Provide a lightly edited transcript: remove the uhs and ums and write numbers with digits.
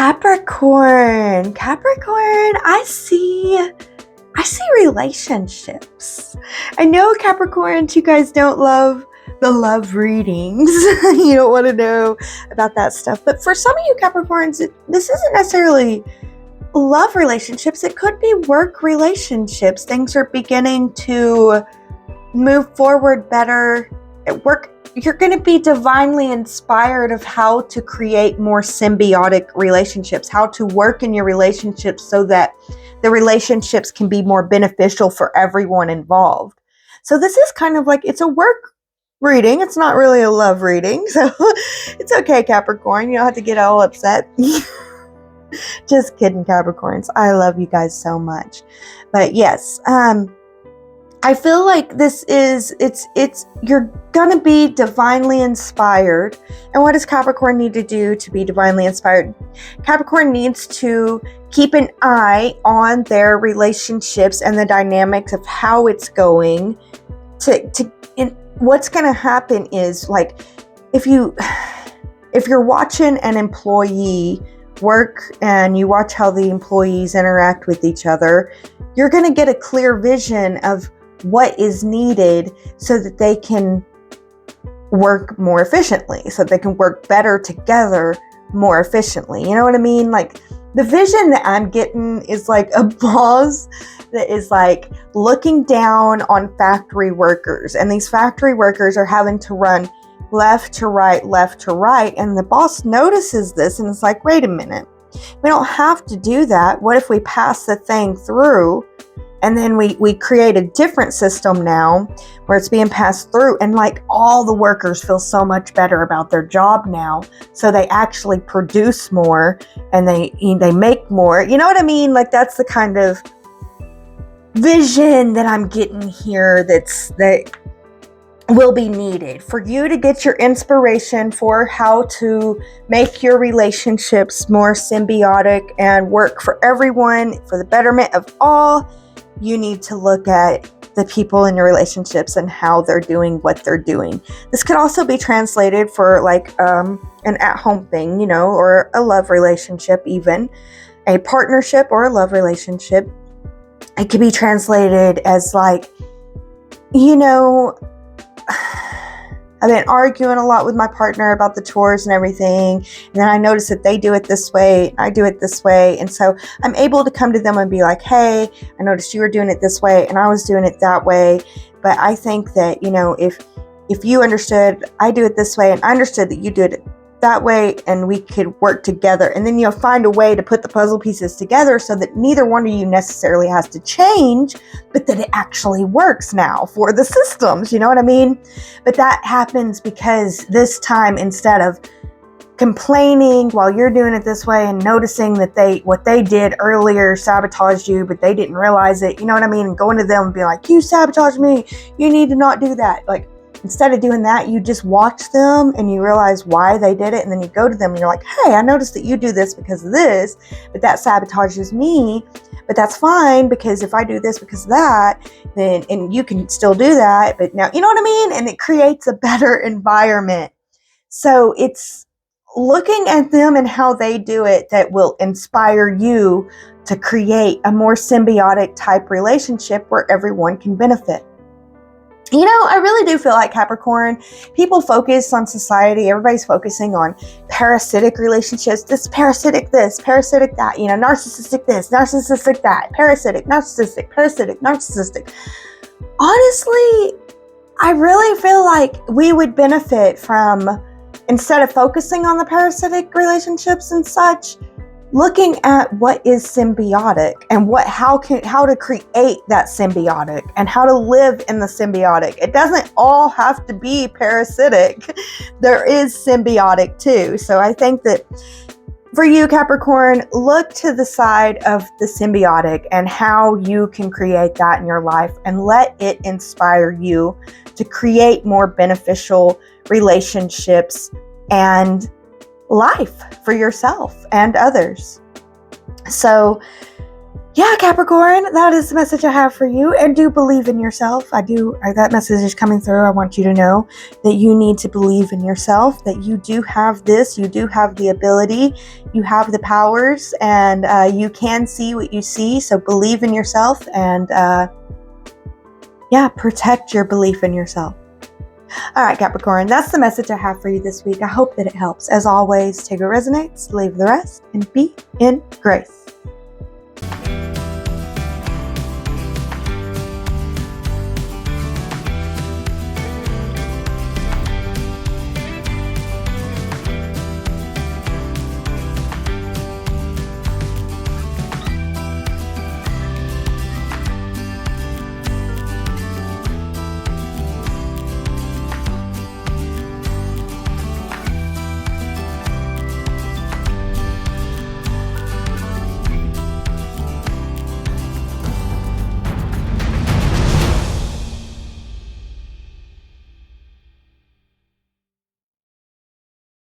Capricorn, I see relationships. I know Capricorns, you guys don't love the love readings. You don't want to know about that stuff. But for some of you Capricorns, this isn't necessarily love relationships. It could be work relationships. Things are beginning to move forward better at work. You're going to be divinely inspired of how to create more symbiotic relationships, how to work in your relationships so that the relationships can be more beneficial for everyone involved. So this is kind of like, it's a work reading. It's not really a love reading. So it's okay, Capricorn. You don't have to get all upset. Just kidding, Capricorns. I love you guys so much. But yes, I feel like this is, you're gonna be divinely inspired. And what does Capricorn need to do to be divinely inspired? Capricorn needs to keep an eye on their relationships and the dynamics of how it's going. And what's gonna happen is, like, if you're watching an employee work and you watch how the employees interact with each other, you're gonna get a clear vision of what is needed so that they can work more efficiently, so they can work better together more efficiently. You know what I mean? Like, the vision that I'm getting is like a boss that is like looking down on factory workers, and these factory workers are having to run left to right, and the boss notices this and is like, wait a minute, we don't have to do that. What if we pass the thing through? And then we create a different system now where it's being passed through, and like all the workers feel so much better about their job now. So they actually produce more and they make more. You know what I mean? Like, that's the kind of vision that I'm getting here that will be needed for you to get your inspiration for how to make your relationships more symbiotic and work for everyone for the betterment of all. You need to look at the people in your relationships and how they're doing what they're doing. This could also be translated for like an at-home thing, you know, or a love relationship, even a partnership or a love relationship. It could be translated as like, you know, I've been arguing a lot with my partner about the chores and everything. And then I notice that they do it this way, I do it this way. And so I'm able to come to them and be like, hey, I noticed you were doing it this way and I was doing it that way. But I think that, you know, if you understood I do it this way and I understood that you did it that way, and we could work together, and then you'll find a way to put the puzzle pieces together so that neither one of you necessarily has to change, but that it actually works now for the systems. You know what I mean? But that happens because this time, instead of complaining while you're doing it this way and noticing that what they did earlier sabotaged you, but they didn't realize it, you know what I mean? And going to them and being like, you sabotaged me, you need to not do that. Like, instead of doing that, you just watch them and you realize why they did it. And then you go to them and you're like, hey, I noticed that you do this because of this, but that sabotages me. But that's fine, because if I do this because of that, then, and you can still do that. But now, you know what I mean? And it creates a better environment. So it's looking at them and how they do it that will inspire you to create a more symbiotic type relationship where everyone can benefit. You know, I really do feel like, Capricorn, people focus on society. Everybody's focusing on parasitic relationships. This, parasitic that, you know, narcissistic this, narcissistic that, parasitic, narcissistic, parasitic, narcissistic. Honestly, I really feel like we would benefit from, instead of focusing on the parasitic relationships and such, looking at what is symbiotic and how to create that symbiotic and how to live in the symbiotic. It doesn't all have to be parasitic. There is symbiotic too. So I think that for you, Capricorn, look to the side of the symbiotic and how you can create that in your life, and let it inspire you to create more beneficial relationships and life for yourself and others. So yeah, Capricorn, that is the message I have for you. And do believe in yourself. That message is coming through. I want you to know that you need to believe in yourself, that you do have this, you do have the ability, you have the powers, and you can see what you see. So believe in yourself and protect your belief in yourself. All right, Capricorn, that's the message I have for you this week. I hope that it helps. As always, take what resonates, leave the rest, and be in grace.